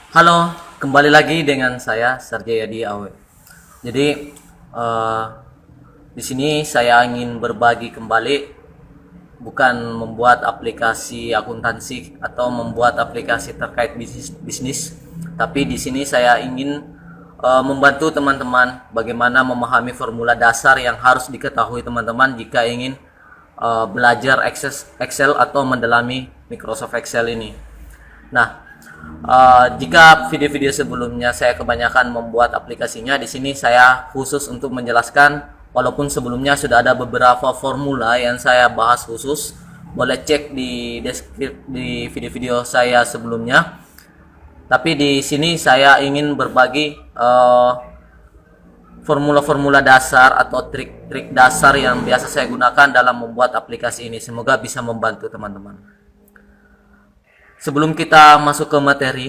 Halo, kembali lagi dengan saya Sarjayadi Awe. Jadi eh, di sini saya ingin berbagi kembali, bukan membuat aplikasi akuntansi atau membuat aplikasi terkait bisnis, tapi di sini saya ingin membantu teman-teman bagaimana memahami formula dasar yang harus diketahui teman-teman jika ingin belajar Excel atau mendalami Microsoft Excel ini. Nah, jika video-video sebelumnya saya kebanyakan membuat aplikasinya, di sini saya khusus untuk menjelaskan, walaupun sebelumnya sudah ada beberapa formula yang saya bahas khusus, boleh cek di deskripsi di video-video saya sebelumnya. Tapi di sini saya ingin berbagi formula-formula dasar atau trik-trik dasar yang biasa saya gunakan dalam membuat aplikasi ini. Semoga bisa membantu teman-teman. Sebelum kita masuk ke materi,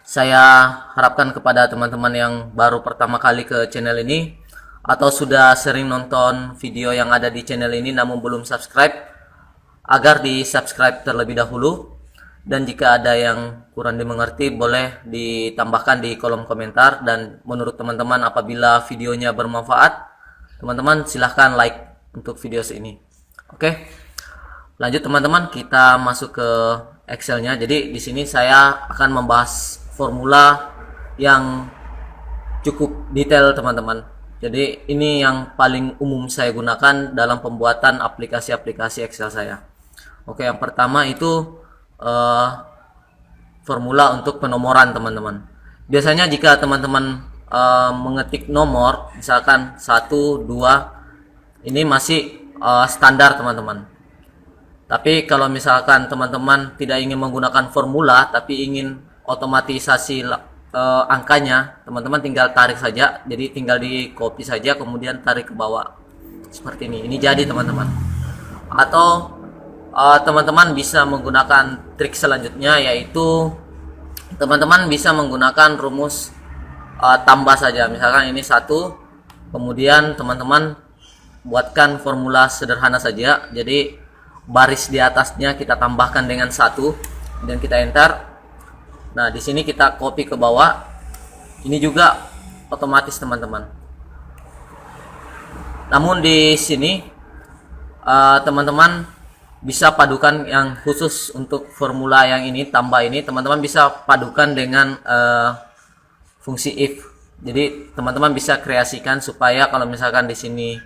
saya harapkan kepada teman-teman yang baru pertama kali ke channel ini atau sudah sering nonton video yang ada di channel ini namun belum subscribe, agar di subscribe terlebih dahulu. Dan jika ada yang kurang dimengerti boleh ditambahkan di kolom komentar, dan menurut teman-teman apabila videonya bermanfaat, teman-teman silahkan like untuk video ini. Oke, lanjut teman-teman, kita masuk ke Excelnya. Jadi di sini saya akan membahas formula yang cukup detail teman-teman. Jadi ini yang paling umum saya gunakan dalam pembuatan aplikasi-aplikasi Excel saya. Oke, yang pertama itu formula untuk penomoran teman-teman. Biasanya jika teman-teman mengetik nomor, misalkan 1, 2, ini masih standar teman-teman. Tapi kalau misalkan teman-teman tidak ingin menggunakan formula tapi ingin otomatisasi angkanya, teman-teman tinggal tarik saja. Jadi tinggal di copy saja kemudian tarik ke bawah seperti ini. Ini jadi teman-teman. Atau teman-teman bisa menggunakan trik selanjutnya, yaitu teman-teman bisa menggunakan rumus tambah saja. Misalkan ini 1, kemudian teman-teman buatkan formula sederhana saja. Jadi baris di atasnya kita tambahkan dengan 1 dan kita enter. Nah, di sini kita copy ke bawah. Ini juga otomatis teman-teman. Namun di sini teman-teman bisa padukan yang khusus untuk formula yang ini, tambah ini, teman-teman bisa padukan dengan fungsi if. Jadi teman-teman bisa kreasikan supaya kalau misalkan di sini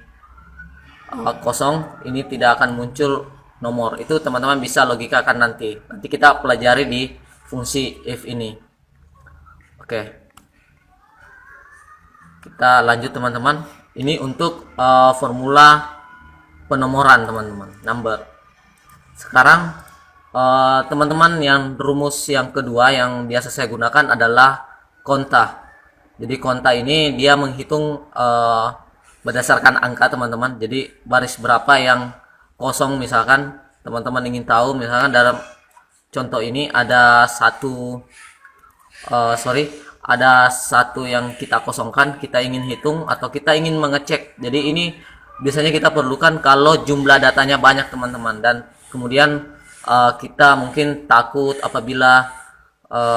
kosong, ini tidak akan muncul nomor. Itu teman-teman bisa logikakan nanti kita pelajari di fungsi if ini. Oke, kita lanjut teman-teman. Ini untuk formula penomoran teman-teman, number. Sekarang teman-teman yang rumus yang kedua yang biasa saya gunakan adalah konta. Jadi konta ini dia menghitung berdasarkan angka teman-teman. Jadi baris berapa yang kosong, misalkan teman-teman ingin tahu, misalkan dalam contoh ini ada ada satu yang kita kosongkan, kita ingin hitung atau kita ingin mengecek. Jadi ini biasanya kita perlukan kalau jumlah datanya banyak teman-teman, dan kemudian kita mungkin takut apabila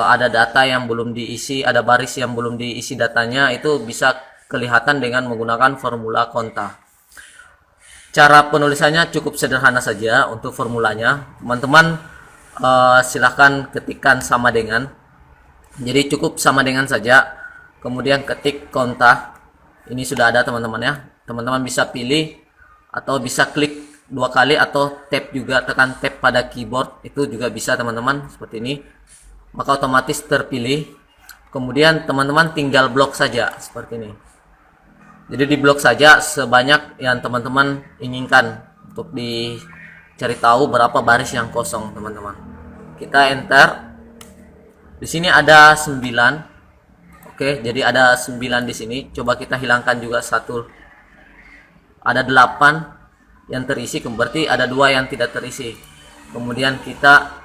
ada data yang belum diisi, ada baris yang belum diisi datanya, itu bisa kelihatan dengan menggunakan formula konta. Cara penulisannya cukup sederhana saja. Untuk formulanya teman-teman silahkan ketikkan sama dengan. Jadi cukup sama dengan saja, kemudian ketik konta. Ini sudah ada teman-teman ya. Teman-teman bisa pilih atau bisa klik 2 kali atau tab juga, tekan tab pada keyboard itu juga bisa teman-teman, seperti ini. Maka otomatis terpilih. Kemudian teman-teman tinggal blok saja seperti ini. Jadi di blok saja sebanyak yang teman-teman inginkan untuk dicari tahu berapa baris yang kosong teman-teman. Kita enter. Di sini ada 9. Oke, jadi ada 9 di sini. Coba kita hilangkan juga 1. Ada 8 yang terisi, berarti ada 2 yang tidak terisi. Kemudian kita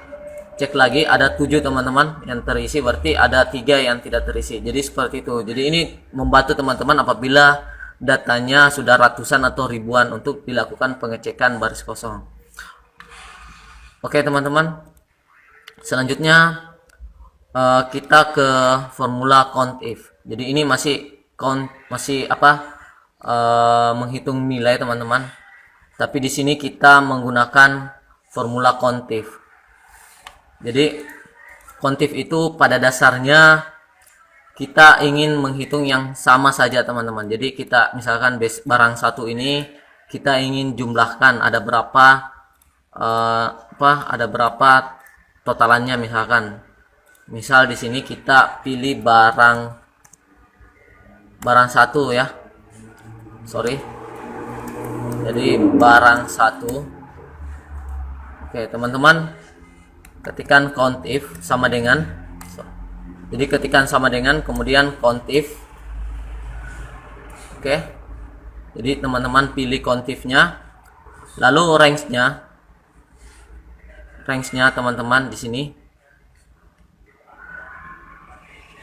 cek lagi, ada 7 teman-teman yang terisi, berarti ada 3 yang tidak terisi. Jadi seperti itu. Jadi ini membantu teman-teman apabila datanya sudah ratusan atau ribuan untuk dilakukan pengecekan baris kosong. Oke teman-teman, selanjutnya kita ke formula count if. Jadi ini masih menghitung nilai teman-teman. Tapi di sini kita menggunakan formula count if. Jadi count if itu pada dasarnya kita ingin menghitung yang sama saja teman-teman. Jadi kita misalkan barang satu ini kita ingin jumlahkan ada berapa totalannya misalkan. Misal di sini kita pilih barang satu ya. Sorry. Jadi barang satu. Oke, teman-teman, ketikkan count if sama dengan. Jadi ketikkan sama dengan kemudian count if. Oke. Jadi teman-teman pilih count if-nya. Lalu range-nya teman-teman di sini.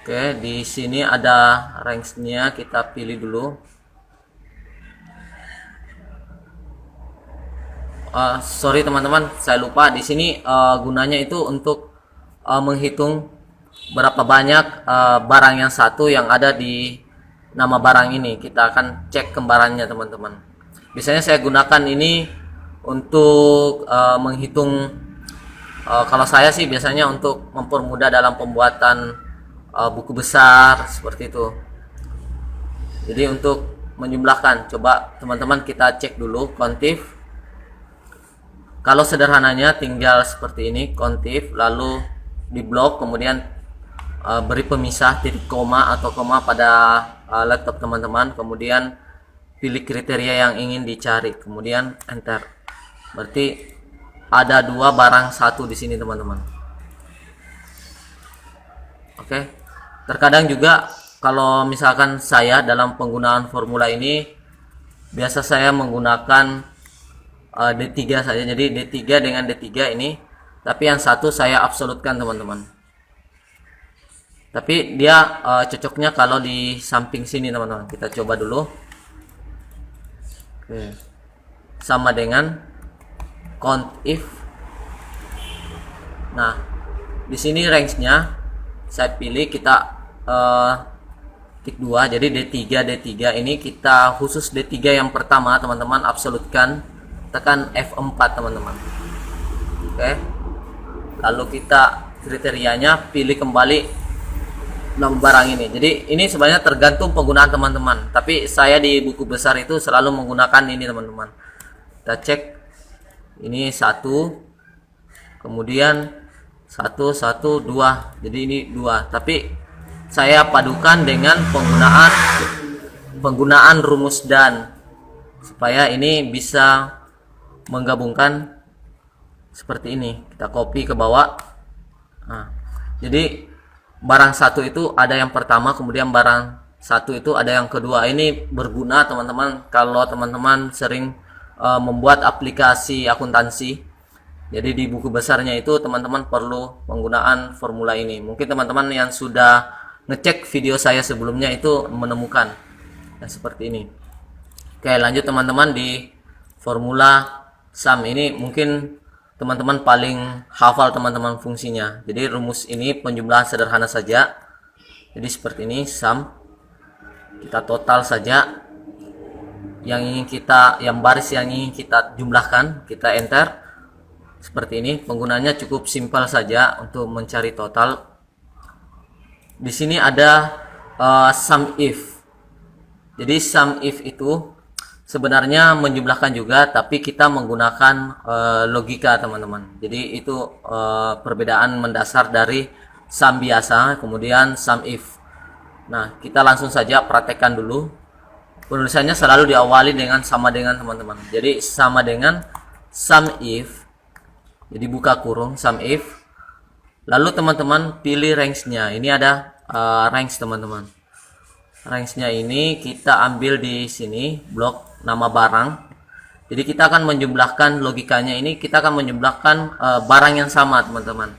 Oke, di sini ada range-nya, kita pilih dulu. Sorry teman-teman, saya lupa. Di sini gunanya itu untuk menghitung berapa banyak barang yang satu yang ada di nama barang ini. Kita akan cek kembarannya teman-teman. Biasanya saya gunakan ini untuk menghitung. Kalau saya sih biasanya untuk mempermudah dalam pembuatan buku besar seperti itu. Jadi untuk menjumlahkan, coba teman-teman kita cek dulu count if. Kalau sederhananya tinggal seperti ini, count if, lalu di blok, kemudian beri pemisah titik koma atau koma pada laptop teman-teman, kemudian pilih kriteria yang ingin dicari, kemudian enter. Berarti ada dua barang satu di sini teman-teman. Oke. Terkadang juga kalau misalkan saya dalam penggunaan formula ini biasa saya menggunakan D3 saja. Jadi D3 dengan D3 ini, tapi yang satu saya absolutkan teman-teman. Tapi dia cocoknya kalau di samping sini teman-teman. Kita coba dulu. Oke. Sama dengan count if. Nah, di sini range-nya saya pilih kita tik 2. Jadi D3 ini kita khusus D3 yang pertama teman-teman absolutkan, tekan F4 teman-teman. Oke. Lalu kita kriterianya pilih kembali nama barang ini. Jadi ini sebenarnya tergantung penggunaan teman-teman, tapi saya di buku besar itu selalu menggunakan ini teman-teman. Kita cek ini 1, kemudian 1, 2. Jadi ini 2, tapi saya padukan dengan penggunaan rumus dan supaya ini bisa menggabungkan seperti ini. Kita copy ke bawah. Nah, jadi barang satu itu ada yang pertama, kemudian barang satu itu ada yang kedua. Ini berguna teman-teman kalau teman-teman sering membuat aplikasi akuntansi. Jadi di buku besarnya itu teman-teman perlu penggunaan formula ini. Mungkin teman-teman yang sudah ngecek video saya sebelumnya itu menemukan yang seperti ini. Oke, lanjut teman-teman di formula sum ini mungkin teman-teman paling hafal teman-teman fungsinya. Jadi rumus ini penjumlahan sederhana saja. Jadi seperti ini, sum. Kita total saja yang baris yang ingin kita jumlahkan, kita enter. Seperti ini, penggunanya cukup simpel saja untuk mencari total. Di sini ada sum if. Jadi sum if itu sebenarnya menjumlahkan juga, tapi kita menggunakan logika teman-teman. Jadi itu perbedaan mendasar dari sum biasa kemudian sum if. Nah, kita langsung saja praktekkan dulu. Penulisannya selalu diawali dengan sama dengan teman-teman. Jadi sama dengan sum if. Jadi buka kurung sum if. Lalu teman-teman pilih range-nya. Ini ada range teman-teman. Range-nya ini kita ambil di sini blok nama barang. Jadi kita akan menjumlahkan, logikanya ini kita akan menjumlahkan barang yang sama teman-teman.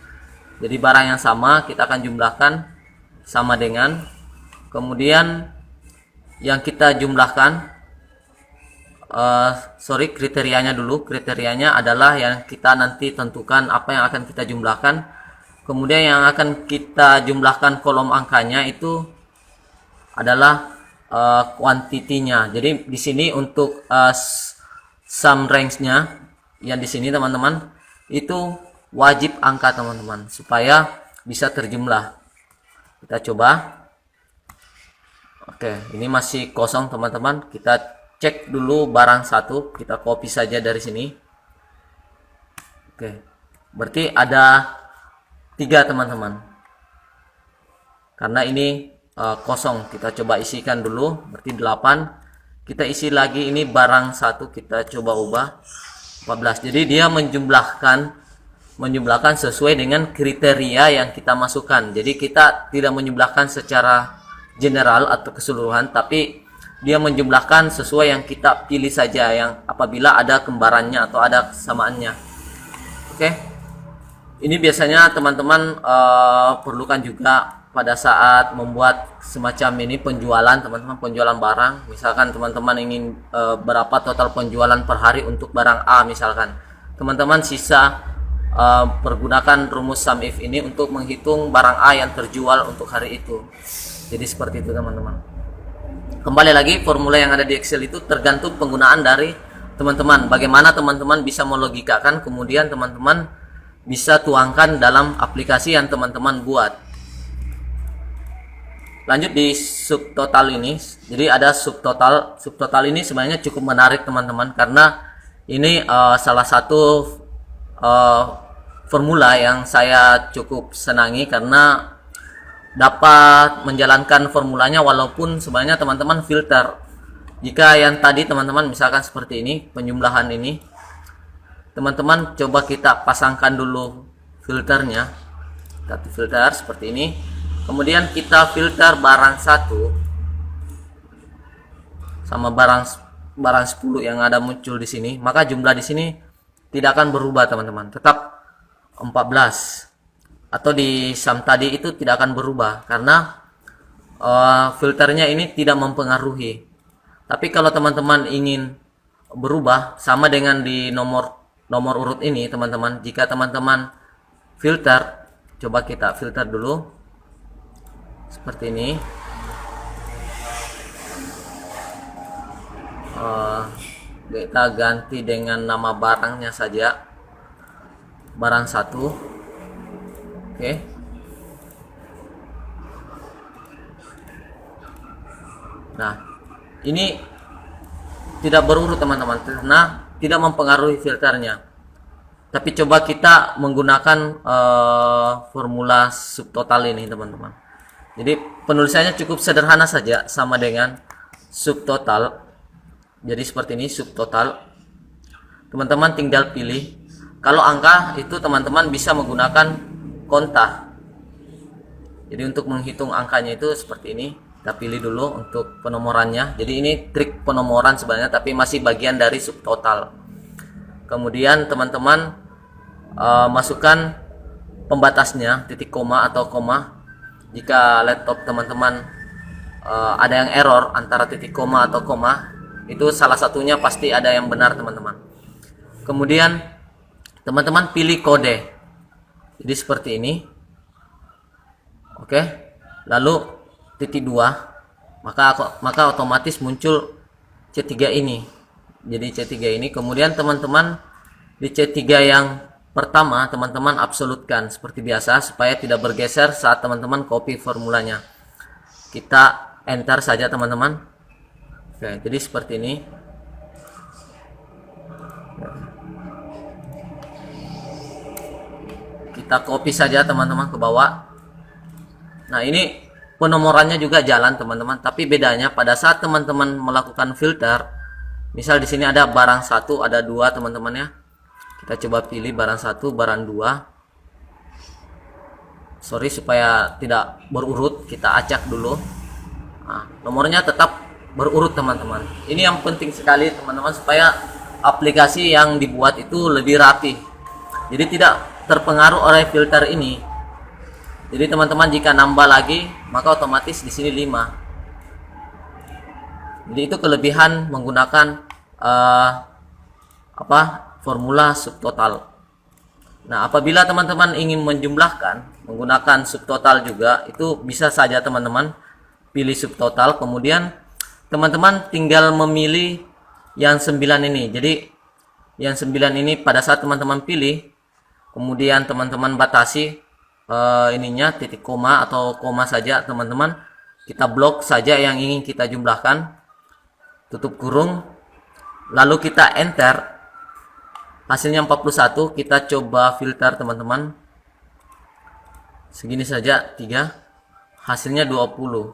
Jadi barang yang sama kita akan jumlahkan sama dengan, kemudian yang kita jumlahkan kriterianya dulu. Kriterianya adalah yang kita nanti tentukan apa yang akan kita jumlahkan. Kemudian yang akan kita jumlahkan kolom angkanya itu adalah kuantitinya. Jadi di sini untuk sum range-nya yang di sini teman-teman itu wajib angka teman-teman supaya bisa terjumlah. Kita coba. Oke, ini masih kosong teman-teman. Kita cek dulu barang satu, kita copy saja dari sini. Oke, berarti ada 3 teman-teman. Karena ini kosong, kita coba isikan dulu, berarti 8. Kita isi lagi ini barang satu, kita coba ubah 14. Jadi dia menjumlahkan sesuai dengan kriteria yang kita masukkan. Jadi kita tidak menjumlahkan secara general atau keseluruhan, tapi dia menjumlahkan sesuai yang kita pilih saja, yang apabila ada kembarannya atau ada kesamaannya. Oke. Ini biasanya teman-teman perlukan juga pada saat membuat semacam ini penjualan, teman-teman, penjualan barang. Misalkan teman-teman ingin berapa total penjualan per hari untuk barang A misalkan. Teman-teman sisa pergunakan rumus sum if ini untuk menghitung barang A yang terjual untuk hari itu. Jadi seperti itu teman-teman. Kembali lagi, formula yang ada di Excel itu tergantung penggunaan dari teman-teman. Bagaimana teman-teman bisa melogikakan, kemudian teman-teman bisa tuangkan dalam aplikasi yang teman-teman buat. Lanjut di subtotal ini. Jadi ada subtotal. Subtotal ini sebenarnya cukup menarik teman-teman, karena ini salah satu formula yang saya cukup senangi karena dapat menjalankan formulanya walaupun sebenarnya teman-teman filter. Jika yang tadi teman-teman misalkan seperti ini, penjumlahan ini, teman-teman coba kita pasangkan dulu filternya. Kita filter seperti ini. Kemudian kita filter barang satu sama barang 10 yang ada muncul di sini, maka jumlah di sini tidak akan berubah teman-teman, tetap 14. Atau di sum tadi itu tidak akan berubah karena filternya ini tidak mempengaruhi. Tapi kalau teman-teman ingin berubah, sama dengan di nomor urut ini teman-teman, jika teman-teman filter, coba kita filter dulu seperti ini. Kita ganti dengan nama barangnya saja, barang satu. Oke. Nah, ini tidak berurut teman-teman karena tidak mempengaruhi filternya. Tapi coba kita menggunakan formula subtotal ini teman-teman. Jadi penulisannya cukup sederhana saja, sama dengan subtotal. Jadi seperti ini subtotal. Teman-teman tinggal pilih. Kalau angka itu teman-teman bisa menggunakan konta. Jadi untuk menghitung angkanya itu seperti ini. Kita pilih dulu untuk penomorannya. Jadi ini trik penomoran sebenarnya, tapi masih bagian dari subtotal. Kemudian teman-teman masukkan pembatasnya, titik koma atau koma. Jika laptop teman-teman ada yang error antara titik koma atau koma, itu salah satunya pasti ada yang benar teman-teman. Kemudian teman-teman pilih kode. Jadi seperti ini. Oke. Lalu titik 2, maka otomatis muncul C3 ini. Jadi C3 ini, kemudian teman-teman di C3 yang pertama teman-teman absolutkan seperti biasa supaya tidak bergeser saat teman-teman copy formulanya. Kita enter saja teman-teman. Oke, jadi seperti ini. Kita copy saja teman-teman ke bawah. Nah, ini penomorannya juga jalan teman-teman, tapi bedanya pada saat teman-teman melakukan filter, misal di sini ada barang 1, ada 2 teman-teman ya. Kita coba pilih barang 1, barang 2. Sorry, supaya tidak berurut, kita acak dulu. Nah, nomornya tetap berurut teman-teman. Ini yang penting sekali teman-teman, supaya aplikasi yang dibuat itu lebih rapi. Jadi tidak terpengaruh oleh filter ini. Jadi teman-teman jika nambah lagi, maka otomatis di sini 5. Jadi itu kelebihan menggunakan formula subtotal. Nah, apabila teman-teman ingin menjumlahkan, menggunakan subtotal juga, itu bisa saja teman-teman pilih subtotal. Kemudian teman-teman tinggal memilih yang 9 ini. Jadi yang 9 ini pada saat teman-teman pilih, kemudian teman-teman batasi ininya titik koma atau koma saja teman-teman, kita blok saja yang ingin kita jumlahkan, tutup kurung, lalu kita enter. Hasilnya 41. Kita coba filter teman-teman, segini saja 3, hasilnya 20.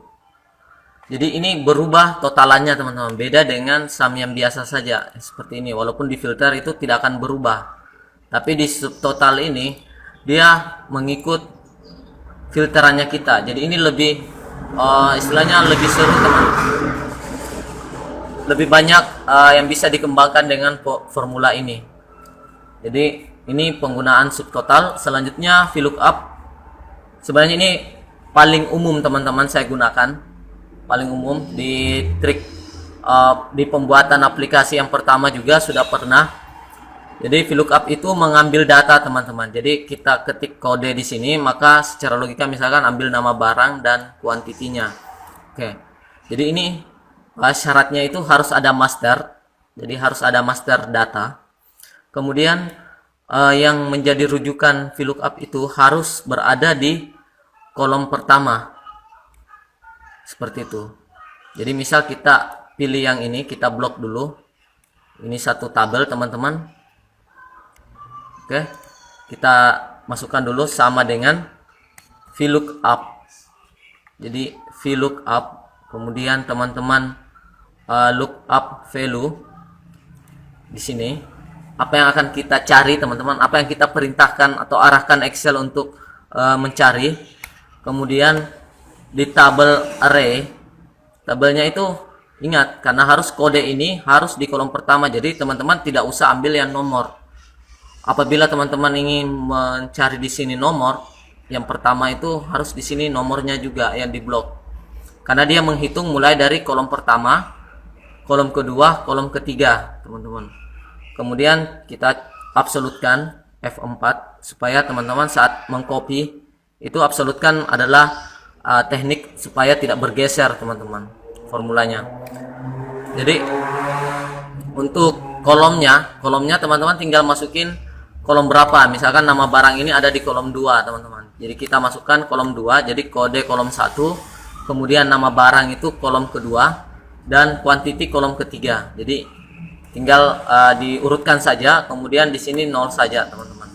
Jadi ini berubah totalannya teman-teman, beda dengan sum yang biasa saja seperti ini. Walaupun di filter itu tidak akan berubah, tapi di subtotal ini dia mengikut filterannya kita. Jadi ini lebih istilahnya lebih seru teman, lebih banyak yang bisa dikembangkan dengan formula ini. Jadi ini penggunaan subtotal. Selanjutnya VLOOKUP. Sebenarnya ini paling umum teman-teman saya gunakan, paling umum di trik di pembuatan aplikasi yang pertama juga sudah pernah. Jadi VLOOKUP itu mengambil data teman-teman. Jadi kita ketik kode di sini, maka secara logika misalkan ambil nama barang dan kuantitinya. Oke. Jadi ini syaratnya itu harus ada master. Jadi harus ada master data. Kemudian yang menjadi rujukan VLOOKUP itu harus berada di kolom pertama. Seperti itu. Jadi misal kita pilih yang ini, kita blok dulu. Ini satu tabel teman-teman. Oke. Kita masukkan dulu sama dengan VLOOKUP. Jadi VLOOKUP, kemudian teman-teman lookup value di sini. Apa yang akan kita cari teman-teman, apa yang kita perintahkan atau arahkan Excel untuk mencari. Kemudian di tabel array, tabelnya itu ingat karena harus kode ini harus di kolom pertama, jadi teman-teman tidak usah ambil yang nomor. Apabila teman-teman ingin mencari di sini nomor, yang pertama itu harus di sini nomornya juga yang diblok, karena dia menghitung mulai dari kolom pertama, kolom kedua, kolom ketiga teman-teman. Kemudian kita absolutkan F4 supaya teman-teman saat mengcopy itu absolutkan adalah teknik supaya tidak bergeser teman-teman formulanya. Jadi untuk kolomnya teman-teman tinggal masukin kolom berapa. Misalkan nama barang ini ada di kolom 2 teman-teman. Jadi kita masukkan kolom 2, jadi kode kolom 1, kemudian nama barang itu kolom kedua dan quantity kolom ketiga. Jadi tinggal diurutkan saja, kemudian di sini 0 saja teman-teman.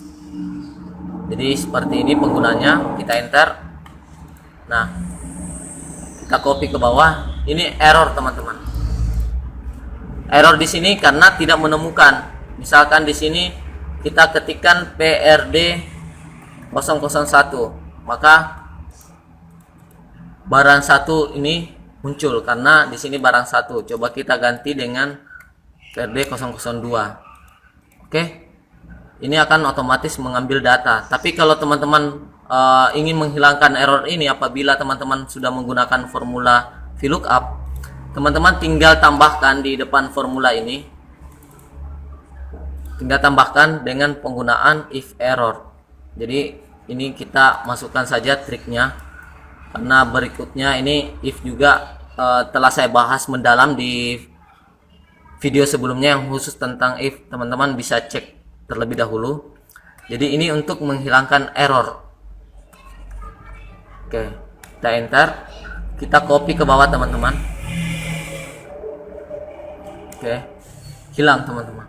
Jadi seperti ini penggunanya. Kita enter. Nah, kita copy ke bawah. Ini error teman-teman. Error di sini karena tidak menemukan. Misalkan di sini kita ketikkan PRD 001, maka barang 1 ini muncul karena di sini barang 1. Coba kita ganti dengan PRD 002. Oke. Ini akan otomatis mengambil data. Tapi kalau teman-teman ingin menghilangkan error ini apabila teman-teman sudah menggunakan formula VLOOKUP, teman-teman tinggal tambahkan di depan formula ini. Tinggal tambahkan dengan penggunaan if error. Jadi ini kita masukkan saja triknya. Karena berikutnya ini if juga telah saya bahas mendalam di video sebelumnya yang khusus tentang if, teman-teman bisa cek terlebih dahulu. Jadi ini untuk menghilangkan error. Oke, kita enter, kita copy ke bawah teman-teman. Oke, hilang teman-teman.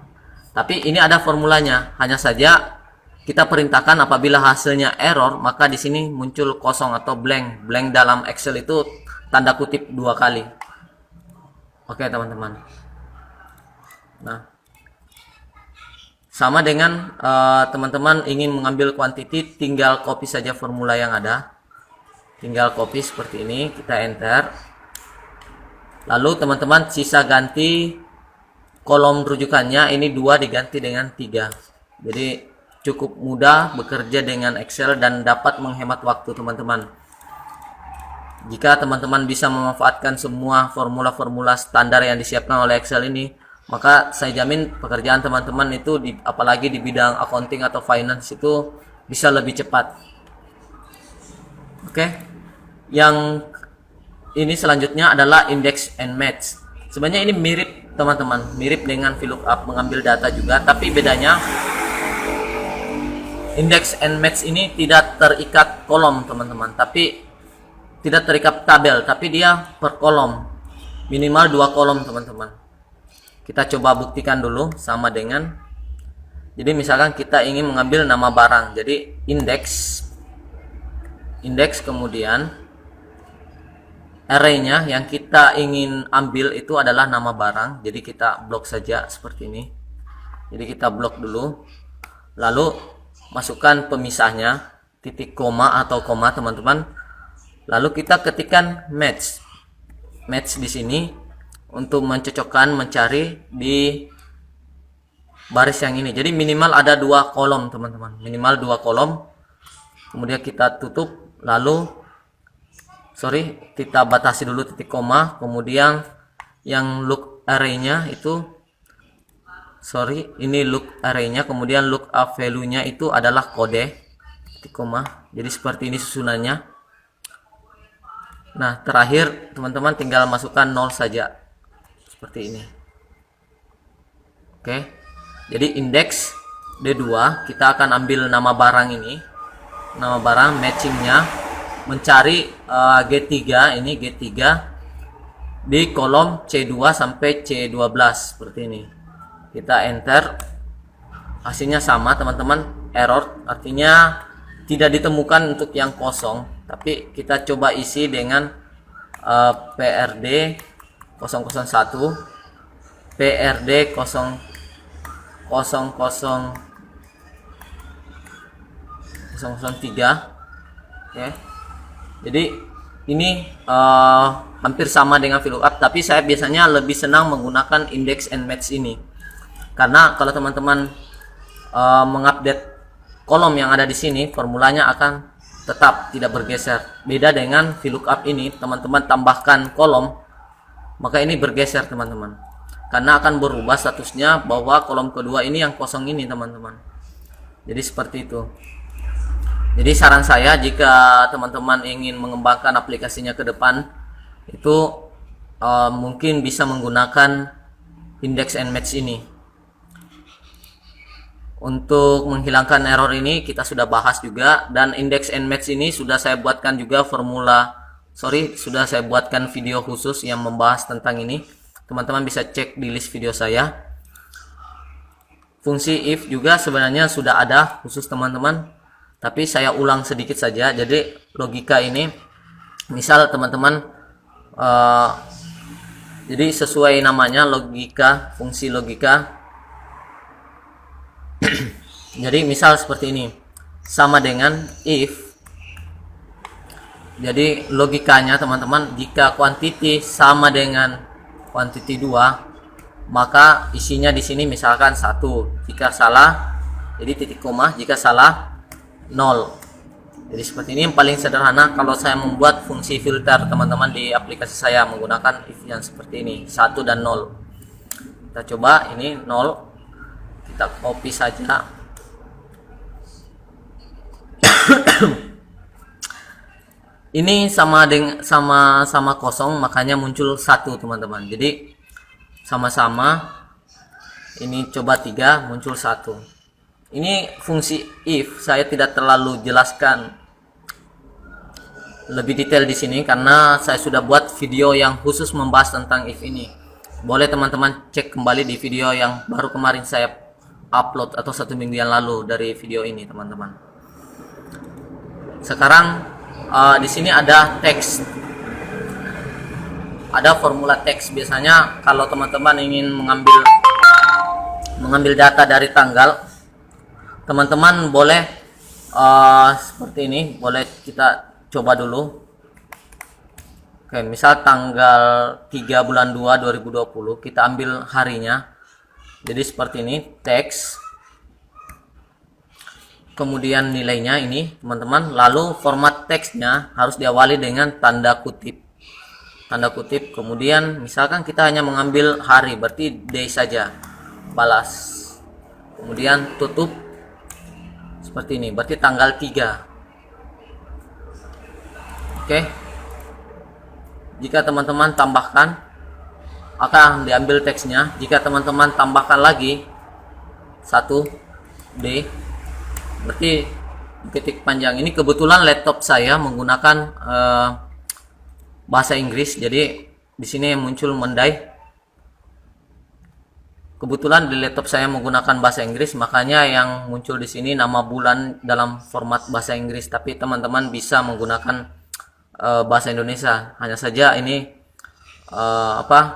Tapi ini ada formulanya, hanya saja kita perintahkan apabila hasilnya error, maka di sini muncul kosong atau blank. Blank dalam Excel itu tanda kutip 2 kali. Oke teman-teman. Nah, sama dengan teman-teman ingin mengambil quantity, tinggal copy saja formula yang ada. Tinggal copy seperti ini, kita enter. Lalu teman-teman sisa ganti kolom rujukannya, ini 2 diganti dengan 3. Jadi cukup mudah bekerja dengan Excel dan dapat menghemat waktu teman-teman. Jika teman-teman bisa memanfaatkan semua formula-formula standar yang disiapkan oleh Excel ini, maka saya jamin pekerjaan teman-teman itu apalagi di bidang accounting atau finance itu bisa lebih cepat. Oke. Yang ini selanjutnya adalah index and match. Sebenarnya ini mirip teman-teman, mirip dengan VLOOKUP, mengambil data juga, tapi bedanya index and match ini tidak terikat kolom teman-teman, tapi tidak terikat tabel, tapi dia per kolom, minimal 2 kolom teman-teman. Kita coba buktikan dulu sama dengan, jadi misalkan kita ingin mengambil nama barang, jadi index kemudian array-nya yang kita ingin ambil itu adalah nama barang, jadi kita blok saja seperti ini. Jadi kita blok dulu, lalu masukkan pemisahnya, titik koma atau koma teman-teman, lalu kita ketikkan match di sini untuk mencocokkan, mencari di baris yang ini. Jadi minimal ada 2 kolom teman-teman, minimal 2 kolom. Kemudian kita tutup, lalu kita batasi dulu titik koma, kemudian yang look array-nya itu ini look array-nya, kemudian lookup value-nya itu adalah kode titik koma. Jadi seperti ini susunannya. Nah, terakhir teman-teman tinggal masukkan 0 saja seperti ini. Oke. Jadi index D2 kita akan ambil nama barang ini, nama barang, matchingnya mencari G3 ini, G3 di kolom C2 sampai C12 seperti ini. Kita enter, hasilnya sama teman-teman, error, artinya tidak ditemukan untuk yang kosong, tapi kita coba isi dengan PRD 001, PRD 003. Oke. Jadi ini hampir sama dengan VLOOKUP, tapi saya biasanya lebih senang menggunakan index and match ini, karena kalau teman-teman mengupdate kolom yang ada di sini, formulanya akan tetap tidak bergeser. Beda dengan VLOOKUP ini, teman-teman tambahkan kolom, maka ini bergeser teman-teman, karena akan berubah statusnya bahwa kolom kedua ini yang kosong ini teman-teman. Jadi seperti itu. Jadi saran saya, jika teman-teman ingin mengembangkan aplikasinya ke depan, itu mungkin bisa menggunakan index and match ini. Untuk menghilangkan error ini kita sudah bahas juga, dan index and match ini sudah saya buatkan juga sudah saya buatkan video khusus yang membahas tentang ini. Teman-teman bisa cek di list video saya. Fungsi if juga sebenarnya sudah ada khusus teman-teman, tapi saya ulang sedikit saja. Jadi logika ini, misal teman-teman jadi sesuai namanya logika, fungsi logika. Jadi misal seperti ini, sama dengan if. Jadi logikanya teman-teman, jika quantity sama dengan quantity 2, maka isinya di sini misalkan 1. Jika salah, jadi titik koma, jika salah 0. Jadi seperti ini yang paling sederhana kalau saya membuat fungsi filter teman-teman di aplikasi saya menggunakan if yang seperti ini, 1 dan 0. Kita coba ini 0, kita copy saja. Ini sama dengan sama kosong, makanya muncul 1 teman-teman. Jadi sama-sama ini coba 3, muncul 1. Ini fungsi if, saya tidak terlalu jelaskan lebih detail di sini karena saya sudah buat video yang khusus membahas tentang if ini. Boleh teman-teman cek kembali di video yang baru kemarin saya upload atau 1 minggu yang lalu dari video ini teman-teman. Sekarang di sini ada teks, ada formula teks. Biasanya kalau teman-teman ingin mengambil data dari tanggal, teman-teman boleh seperti ini, boleh kita coba dulu. Oke, misal tanggal 3 bulan 2 2020, kita ambil harinya. Jadi seperti ini, teks, kemudian nilainya ini teman-teman, lalu format teksnya harus diawali dengan tanda kutip, kemudian misalkan kita hanya mengambil hari, berarti day saja, balas, kemudian tutup seperti ini, berarti tanggal 3. Oke, jika teman-teman tambahkan akan diambil teksnya. Jika teman-teman tambahkan lagi 1D, berarti ketik panjang. Ini kebetulan laptop saya menggunakan bahasa Inggris, jadi di sini muncul Monday. Kebetulan di laptop saya menggunakan bahasa Inggris, makanya yang muncul di sini nama bulan dalam format bahasa Inggris. Tapi teman-teman bisa menggunakan bahasa Indonesia. Hanya saja ini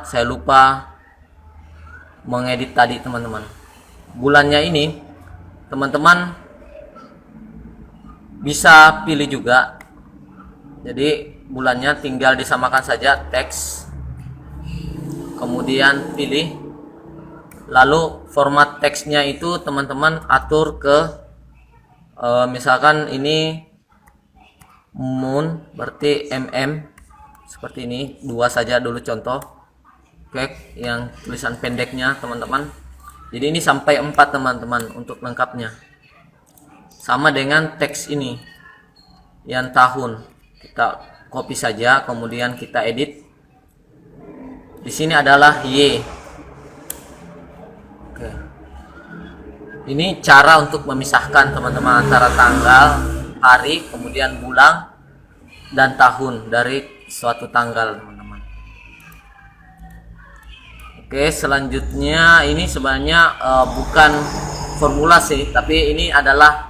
saya lupa mengedit tadi, teman-teman. Bulannya ini teman-teman bisa pilih juga. Jadi bulannya tinggal disamakan saja teks, kemudian pilih, lalu format teksnya itu teman-teman atur ke misalkan ini moon, berarti seperti ini, 2 saja dulu contoh. Oke, yang tulisan pendeknya teman-teman. Jadi ini sampai 4 teman-teman untuk lengkapnya. Sama dengan teks ini yang tahun, kita copy saja, kemudian kita edit. Di sini adalah Y. Oke. Ini cara untuk memisahkan teman-teman antara tanggal, hari, kemudian bulan dan tahun dari suatu tanggal, teman-teman. Oke, selanjutnya ini sebenarnya bukan formula sih, tapi ini adalah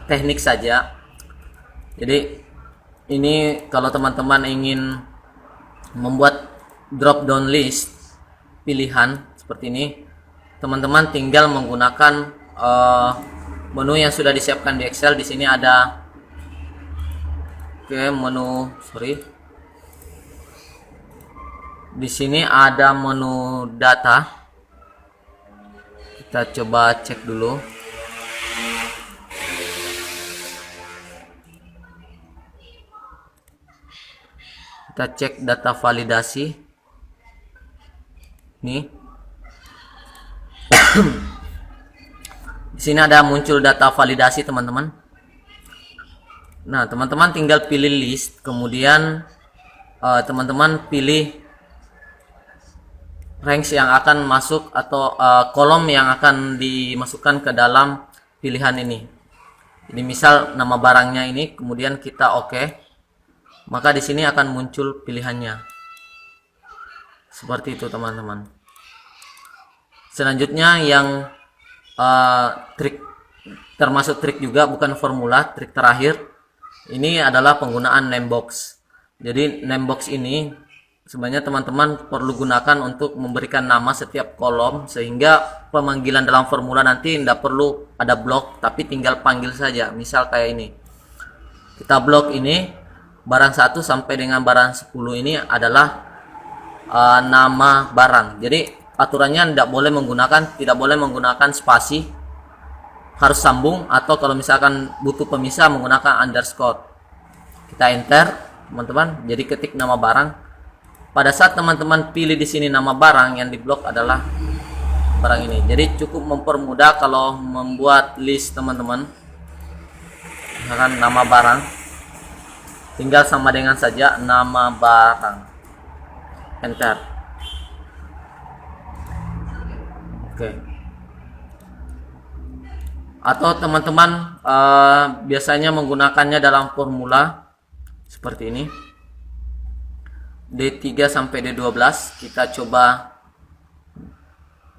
teknik saja. Jadi ini kalau teman-teman ingin membuat drop down list pilihan seperti ini, teman-teman tinggal menggunakan menu yang sudah disiapkan di Excel. Di sini ada menu, di sini ada menu data. Kita coba cek dulu. Kita cek data validasi. Nih. Di sini ada muncul data validasi, teman-teman. Nah, teman-teman tinggal pilih list, kemudian teman-teman pilih range yang akan masuk atau kolom yang akan dimasukkan ke dalam pilihan ini. Jadi misal nama barangnya ini, kemudian kita oke, maka di sini akan muncul pilihannya. Seperti itu, teman-teman. Selanjutnya yang trik, termasuk trik juga, bukan formula, trik terakhir. Ini adalah penggunaan name box. Jadi name box ini sebenarnya teman-teman perlu gunakan untuk memberikan nama setiap kolom, sehingga pemanggilan dalam formula nanti tidak perlu ada blok, tapi tinggal panggil saja. Misal kayak ini, kita blok ini barang 1 sampai dengan barang 10 ini adalah nama barang. Jadi aturannya tidak boleh menggunakan spasi, harus sambung, atau kalau misalkan butuh pemisah menggunakan underscore. Kita enter, teman-teman. Jadi ketik nama barang. Pada saat teman-teman pilih di sini nama barang, yang diblok adalah barang ini. Jadi cukup mempermudah kalau membuat list, teman-teman. Misalkan nama barang, tinggal sama dengan saja nama barang. Enter. Oke. Atau teman-teman biasanya menggunakannya dalam formula seperti ini, D3 sampai D12. Kita coba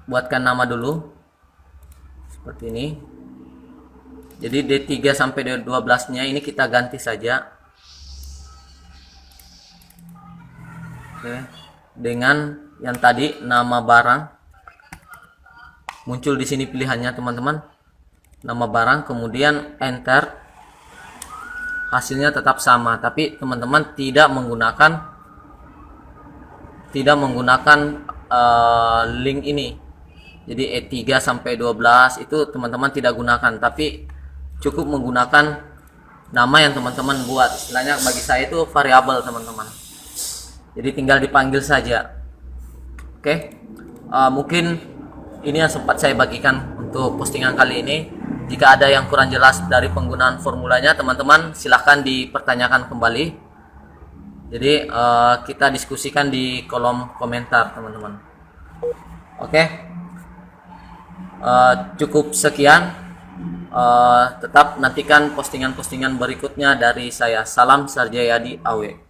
buatkan nama dulu seperti ini. Jadi D3 sampai D12 nya ini kita ganti saja. Oke. Dengan yang tadi nama barang, muncul di sini pilihannya, teman-teman. Nama barang, kemudian enter, hasilnya tetap sama, tapi teman-teman tidak menggunakan link ini. Jadi E3 sampai 12 itu teman-teman tidak gunakan, tapi cukup menggunakan nama yang teman-teman buat. Istilahnya bagi saya itu variabel, teman-teman. Jadi tinggal dipanggil saja. Oke. Mungkin ini yang sempat saya bagikan untuk postingan kali ini. Jika ada yang kurang jelas dari penggunaan formulanya, teman-teman silahkan dipertanyakan kembali. Jadi kita diskusikan di kolom komentar, teman-teman. Oke, cukup sekian. Tetap nantikan postingan-postingan berikutnya dari saya. Salam Sarjayadi Awe.